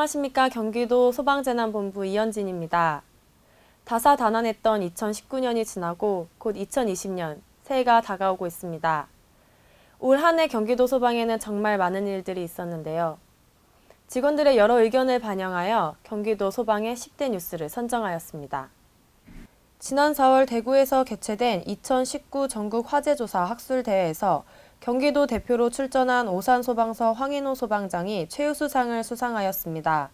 안녕하십니까. 경기도 소방재난본부 이현진입니다. 다사다난했던 2019년이 지나고 곧 2020년, 새해가 다가오고 있습니다. 올 한 해 경기도 소방에는 정말 많은 일들이 있었는데요. 직원들의 여러 의견을 반영하여 경기도 소방의 10대 뉴스를 선정하였습니다. 지난 4월 대구에서 개최된 2019 전국 화재조사 학술대회에서 경기도 대표로 출전한 오산소방서 황인호 소방장이 최우수상을 수상하였습니다.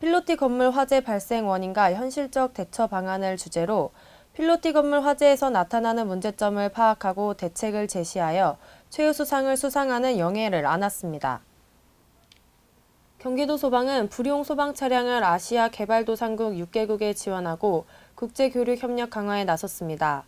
필로티 건물 화재 발생 원인과 현실적 대처 방안을 주제로 필로티 건물 화재에서 나타나는 문제점을 파악하고 대책을 제시하여 최우수상을 수상하는 영예를 안았습니다. 경기도 소방은 불용 소방 차량을 아시아 개발도상국 6개국에 지원하고 국제교류 협력 강화에 나섰습니다.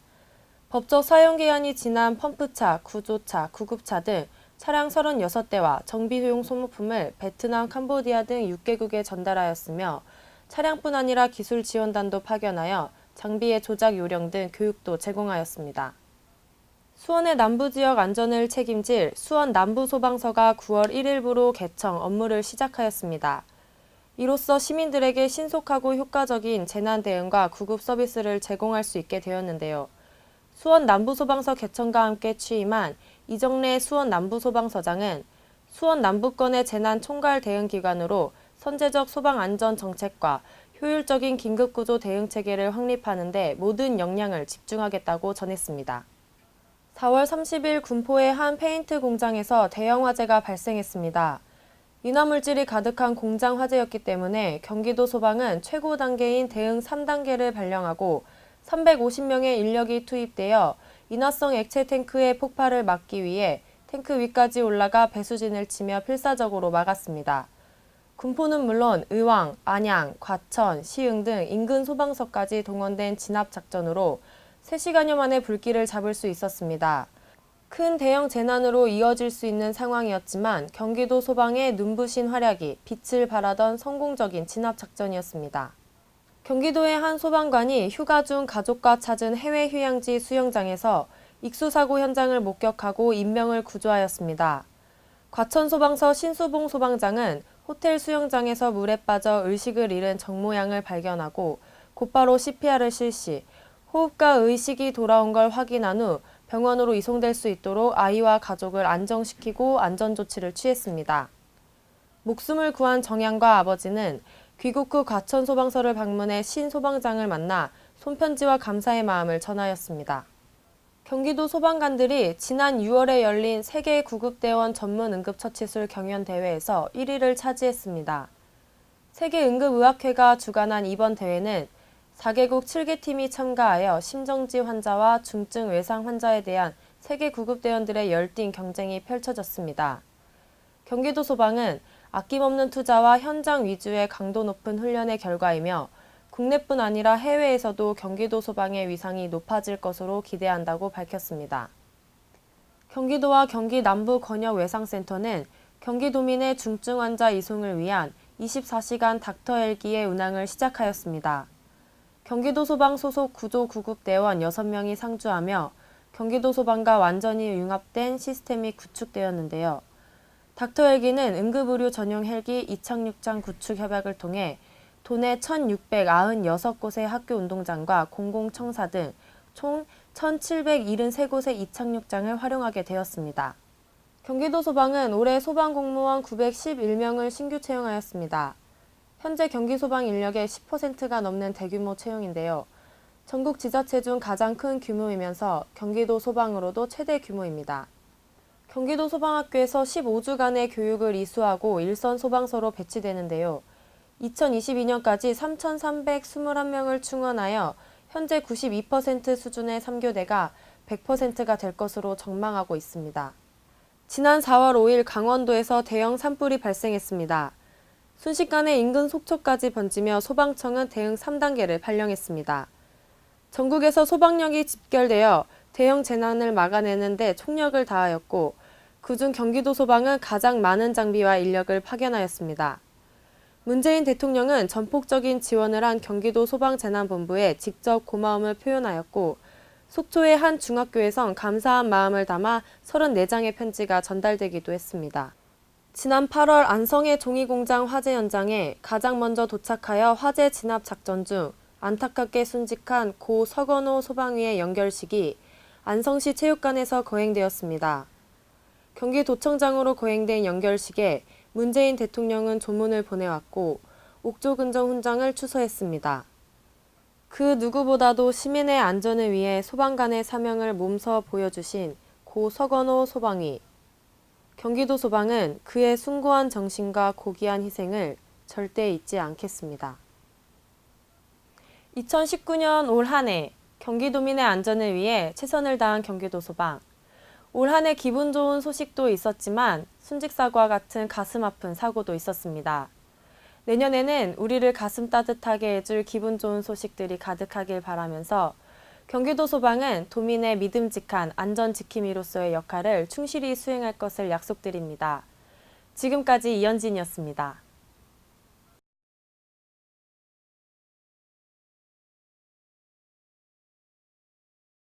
법적 사용기한이 지난 펌프차, 구조차, 구급차 등 차량 36대와 정비용 소모품을 베트남, 캄보디아 등 6개국에 전달하였으며 차량뿐 아니라 기술 지원단도 파견하여 장비의 조작 요령 등 교육도 제공하였습니다. 수원의 남부지역 안전을 책임질 수원 남부소방서가 9월 1일부로 개청 업무를 시작하였습니다. 이로써 시민들에게 신속하고 효과적인 재난 대응과 구급 서비스를 제공할 수 있게 되었는데요. 수원 남부소방서 개청과 함께 취임한 이정래 수원 남부소방서장은 수원 남부권의 재난 총괄 대응 기관으로 선제적 소방 안전 정책과 효율적인 긴급구조 대응 체계를 확립하는 데 모든 역량을 집중하겠다고 전했습니다. 4월 30일 군포의 한 페인트 공장에서 대형 화재가 발생했습니다. 인화물질이 가득한 공장 화재였기 때문에 경기도 소방은 최고 단계인 대응 3단계를 발령하고 350명의 인력이 투입되어 인화성 액체 탱크의 폭발을 막기 위해 탱크 위까지 올라가 배수진을 치며 필사적으로 막았습니다. 군포는 물론 의왕, 안양, 과천, 시흥 등 인근 소방서까지 동원된 진압 작전으로 3시간여 만에 불길을 잡을 수 있었습니다. 큰 대형 재난으로 이어질 수 있는 상황이었지만 경기도 소방의 눈부신 활약이 빛을 발하던 성공적인 진압 작전이었습니다. 경기도의 한 소방관이 휴가 중 가족과 찾은 해외 휴양지 수영장에서 익수사고 현장을 목격하고 인명을 구조하였습니다. 과천소방서 신수봉 소방장은 호텔 수영장에서 물에 빠져 의식을 잃은 정모양을 발견하고 곧바로 CPR을 실시, 호흡과 의식이 돌아온 걸 확인한 후 병원으로 이송될 수 있도록 아이와 가족을 안정시키고 안전조치를 취했습니다. 목숨을 구한 정양과 아버지는 귀국 후 과천소방서를 방문해 신 소방장을 만나 손편지와 감사의 마음을 전하였습니다. 경기도 소방관들이 지난 6월에 열린 세계 구급대원 전문 응급처치술 경연대회에서 1위를 차지했습니다. 세계응급의학회가 주관한 이번 대회는 4개국 7개 팀이 참가하여 심정지 환자와 중증 외상 환자에 대한 세계 구급대원들의 열띤 경쟁이 펼쳐졌습니다. 경기도 소방은 아낌없는 투자와 현장 위주의 강도 높은 훈련의 결과이며 국내뿐 아니라 해외에서도 경기도 소방의 위상이 높아질 것으로 기대한다고 밝혔습니다. 경기도와 경기 남부권역외상센터는 경기도민의 중증 환자 이송을 위한 24시간 닥터 헬기의 운항을 시작하였습니다. 경기도 소방 소속 구조구급대원 6명이 상주하며 경기도 소방과 완전히 융합된 시스템이 구축되었는데요. 닥터 헬기는 응급의료 전용 헬기 이착륙장 구축 협약을 통해 도내 1,696곳의 학교 운동장과 공공청사 등 총 1,773곳의 이착륙장을 활용하게 되었습니다. 경기도 소방은 올해 소방공무원 911명을 신규 채용하였습니다. 현재 경기소방 인력의 10%가 넘는 대규모 채용인데요. 전국 지자체 중 가장 큰 규모이면서 경기도 소방으로도 최대 규모입니다. 경기도 소방학교에서 15주간의 교육을 이수하고 일선 소방서로 배치되는데요. 2022년까지 3,321명을 충원하여 현재 92% 수준의 3교대가 100%가 될 것으로 전망하고 있습니다. 지난 4월 5일 강원도에서 대형 산불이 발생했습니다. 순식간에 인근 속초까지 번지며 소방청은 대응 3단계를 발령했습니다. 전국에서 소방력이 집결되어 대형 재난을 막아내는 데 총력을 다하였고 그중 경기도 소방은 가장 많은 장비와 인력을 파견하였습니다. 문재인 대통령은 전폭적인 지원을 한 경기도 소방재난본부에 직접 고마움을 표현하였고 속초의 한 중학교에선 감사한 마음을 담아 34장의 편지가 전달되기도 했습니다. 지난 8월 안성의 종이공장 화재 현장에 가장 먼저 도착하여 화재 진압 작전 중 안타깝게 순직한 고 서건호 소방위의 연결식이 안성시 체육관에서 거행되었습니다. 경기도청장으로 거행된 연결식에 문재인 대통령은 조문을 보내왔고 옥조근정 훈장을 추서했습니다. 그 누구보다도 시민의 안전을 위해 소방관의 사명을 몸소 보여주신 고 서건호 소방위. 경기도 소방은 그의 숭고한 정신과 고귀한 희생을 절대 잊지 않겠습니다. 2019년 올 한 해 경기도민의 안전을 위해 최선을 다한 경기도 소방. 올 한 해 기분 좋은 소식도 있었지만 순직사고와 같은 가슴 아픈 사고도 있었습니다. 내년에는 우리를 가슴 따뜻하게 해줄 기분 좋은 소식들이 가득하길 바라면서 경기도 소방은 도민의 믿음직한 안전 지킴이로서의 역할을 충실히 수행할 것을 약속드립니다. 지금까지 이현진이었습니다.